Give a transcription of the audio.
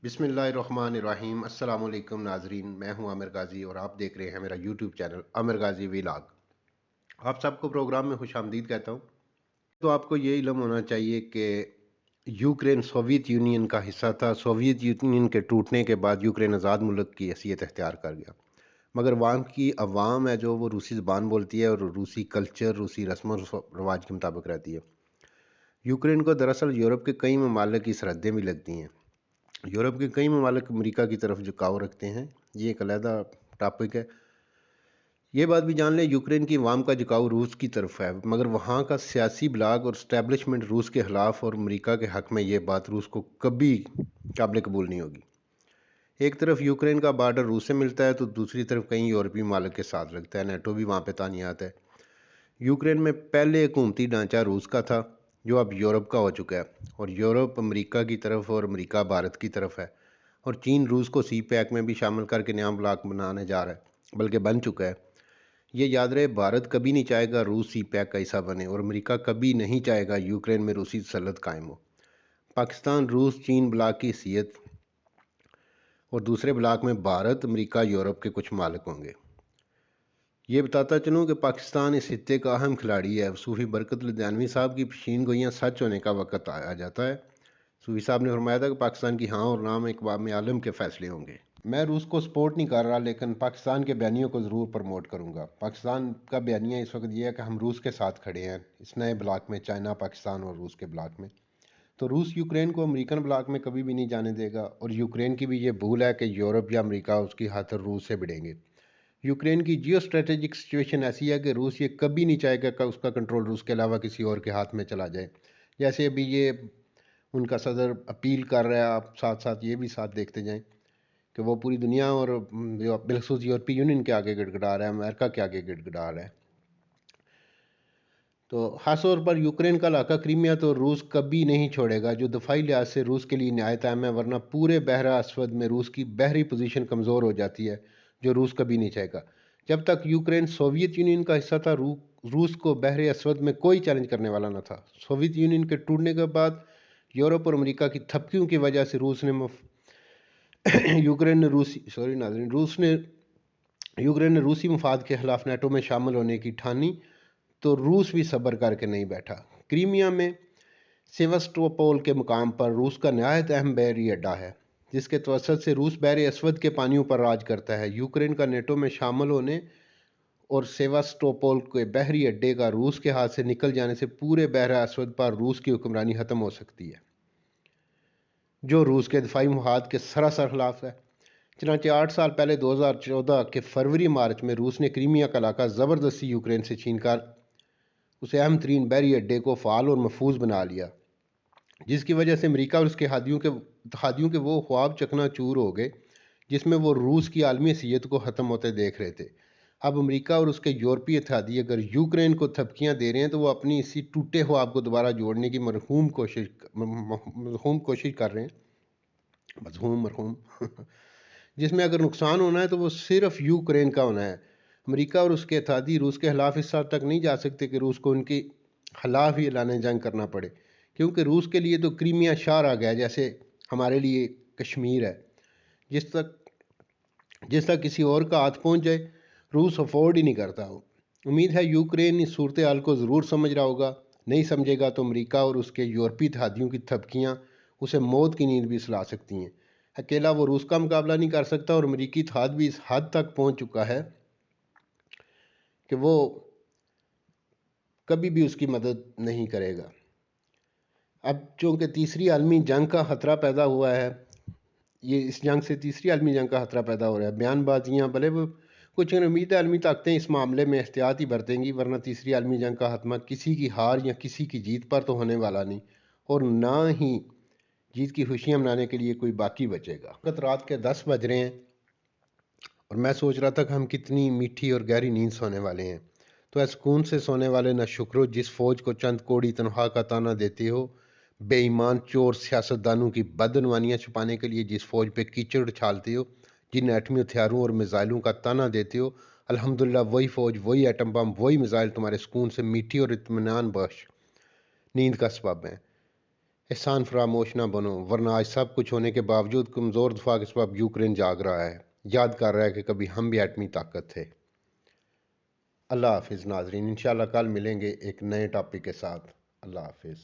बिस्मिल्लाहिर्रहमानिर्रहीम। अस्सलाम वालेकुम नाजरीन, मैं हूं आमिर गाज़ी और आप देख रहे हैं मेरा YouTube channel Aamir Ghazi vlog. आप सबको प्रोग्राम में खुश आमदीद कहता हूं। तो आपको ये इल्म होना चाहिए कि यूक्रेन सोवियत यूनियन का हिस्सा था। सोवियत यूनियन के टूटने के बाद यूक्रेन आज़ाद मुल्क की हैसियत इख्तियार कर गया, मगर वहाँ की अवाम है जो वो रूसी ज़बान बोलती है और रूसी कल्चर, रूसी रस्म और रवाज के मुताबिक रहती है। यूक्रेन को दरअसल यूरोप के कई ममालिक की सरहदें भी लगती हैं। यूरोप के कई ममालिक अमेरिका की तरफ झुकाव रखते हैं, ये एक अलहदा टॉपिक है। ये बात भी जान लें, यूक्रेन की अवाम का झुकाव रूस की तरफ है, मगर वहाँ का सियासी ब्लॉक और इस्टेब्लिशमेंट रूस के खिलाफ और अमेरिका के हक में ये बात रूस को कभी काबिल कबूल नहीं होगी। एक तरफ यूक्रेन का बॉर्डर रूस से मिलता है तो दूसरी तरफ कई यूरोपीय ममालिक के साथ लगता है। नेटो भी वहाँ पे तानियात है। यूक्रेन में पहले हुकूमती ढांचा रूस का था जो अब यूरोप का हो चुका है, और यूरोप अमेरिका की तरफ और अमेरिका भारत की तरफ है, और चीन रूस को सी पैक में भी शामिल करके नया ब्लॉक बनाने जा रहा है, बल्कि बन चुका है। ये याद रहे, भारत कभी नहीं चाहेगा रूस सी पैक का हिस्सा बने, और अमेरिका कभी नहीं चाहेगा यूक्रेन में रूसी तसल्लुत कायम हो। पाकिस्तान रूस चीन ब्लॉक की हैसियत और दूसरे ब्लॉक में भारत अमेरिका यूरोप के कुछ मालिक होंगे। ये बताता चलूँ कि पाकिस्तान इस खित्ते का अहम खिलाड़ी है। सूफी बरकत लुधियानवी साहब की पेशीन गोइयाँ सच होने का वक्त आ जाता है। सूफी साहब ने फरमाया था कि पाकिस्तान की हाँ और ना में अक़वाम आलम के फैसले होंगे। मैं रूस को सपोर्ट नहीं कर रहा, लेकिन पाकिस्तान के बयानियों को ज़रूर प्रमोट करूँगा। पाकिस्तान का बयानिया इस वक्त ये है कि हम रूस के साथ खड़े हैं इस नए ब्लॉक में, चाइना पाकिस्तान और रूस के ब्लॉक में। तो रूस यूक्रेन को अमेरिकन ब्लॉक में कभी भी नहीं जाने देगा, और यूक्रेन की भी ये भूल है कि यूरोप या अमेरिका उसकी खातिर रूस से भिड़ेंगे। यूक्रेन की जियो स्ट्रेटेजिक सिचुएशन ऐसी है कि रूस ये कभी नहीं चाहेगा कि उसका कंट्रोल रूस के अलावा किसी और के हाथ में चला जाए। जैसे अभी ये उनका सदर अपील कर रहा है, आप साथ साथ ये भी साथ देखते जाएं कि वो पूरी दुनिया और बिलखसूस यूरोपीय यूनियन के आगे गिड़गिड़ा रहा है, अमेरिका के आगे गिड़गिड़ा रहा है। तो ख़ास तौर पर यूक्रेन का इलाका क्रीमिया तो रूस कभी नहीं छोड़ेगा, जो दफाई लिहाज से रूस के लिए नहायत अहम है, वरना पूरे बहरा अस्वद में रूस की बहरी पोजीशन कमज़ोर हो जाती है, जो रूस कभी नहीं चाहेगा। जब तक यूक्रेन सोवियत यूनियन का हिस्सा था, रूस को बहरे अस्वद में कोई चैलेंज करने वाला न था। सोवियत यूनियन के टूटने के बाद यूरोप और अमेरिका की थपकियों की वजह से यूक्रेन ने रूसी मफाद के खिलाफ नेटो में शामिल होने की ठानी, तो रूस भी सब्र करके नहीं बैठा। क्रीमिया में सेवास्टोपोल के मुकाम पर रूस का नहायत अहम बहरी अड्डा है, जिसके तवसत से रूस बहरे अस्वद के पानियों पर राज करता है। यूक्रेन का नेटो में शामिल होने और सेवास्टोपोल के बहरी अड्डे का रूस के हाथ से निकल जाने से पूरे बहरा अस्वद पर रूस की हुक्मरानी ख़त्म हो सकती है, जो रूस के दिफाई मुफाद के सरासर खिलाफ है। चनांचे 8 साल पहले 2014 के फरवरी मार्च में रूस ने क्रीमिया का इलाका ज़बरदस्ती यूक्रेन से छीनकर उसे अहम तरीन बहरी अड्डे को फ़ाल और महफूज बना लिया, जिसकी वजह से अमेरिका और उसके हादियों के वो ख्वाब चकनाचूर हो गए जिसमें वो रूस की आलमी हैसियत को ख़त्म होते देख रहे थे। अब अमेरिका और उसके यूरोपीय इत्तेहादी अगर यूक्रेन को थपकियाँ दे रहे हैं, तो वो अपनी इसी टूटे ख्वाब को दोबारा जोड़ने की मरहूम कोशिश कर रहे हैं, मरहूम जिसमें अगर नुकसान होना है तो वो सिर्फ यूक्रेन का होना है। अमेरिका और उसके इत्तेहादी रूस के खिलाफ इस हद तक नहीं जा सकते कि रूस को उनके खिलाफ ही ऐलान जंग करना पड़े, क्योंकि रूस के लिए तो क्रीमिया शहर आ गया जैसे हमारे लिए कश्मीर है। जिस तक किसी और का हाथ पहुंच जाए, रूस अफोर्ड ही नहीं करता। उम्मीद है यूक्रेन इस सूरत हाल को ज़रूर समझ रहा होगा। नहीं समझेगा तो अमेरिका और उसके यूरोपीय इत्तेहादियों की थपकियाँ उसे मौत की नींद भी सुला सकती हैं। अकेला वो रूस का मुकाबला नहीं कर सकता, और अमेरिकी इत्तेहाद भी इस हद तक पहुंच चुका है कि वो कभी भी उसकी मदद नहीं करेगा। अब चूँकि तीसरी आलमी जंग का ख़तरा पैदा हुआ है, ये इस जंग से तीसरी आलमी जंग का ख़तरा पैदा हो रहा है। बयानबाजियाँ भले वो कुछ उम्मीद है आलमी ताकतें इस मामले में एहतियात ही बरतेंगी, वरना तीसरी आलमी जंग का खात्मा किसी की हार या किसी की जीत पर तो होने वाला नहीं, और ना ही जीत की खुशियाँ मनाने के लिए कोई बाकी बचेगा। वक्त रात के 10 बज रहे हैं और मैं सोच रहा था कि हम कितनी मीठी और गहरी नींद सोने वाले हैं। तो सुकून से सोने वाले ना शुक्रो, जिस फ़ौज को चंद कोड़ी तनख्वाह का ताना देते हो, बेईमान चोर सियासतदानों की बदनवानियाँ छुपाने के लिए जिस फ़ौज पे कीचड़ उछालते हो, जिन एटमी हथियारों और मिज़ाइलों का ताना देते हो, अल्हम्दुलिल्लाह वही फ़ौज, वही एटम बम, वही मिज़ाइल तुम्हारे सुकून से मीठी और इत्मीनान बख्श नींद का सबब है। एहसान फरामोश ना बनो, वरना आज सब कुछ होने के बावजूद कमज़ोर दफा के सबब यूक्रेन जाग रहा है, याद कर रहा है कि कभी हम भी एटमी ताकत थे। अल्लाह हाफिज़ नाजरीन, इंशाल्लाह कल मिलेंगे एक नए टॉपिक के साथ। अल्लाह हाफिज़।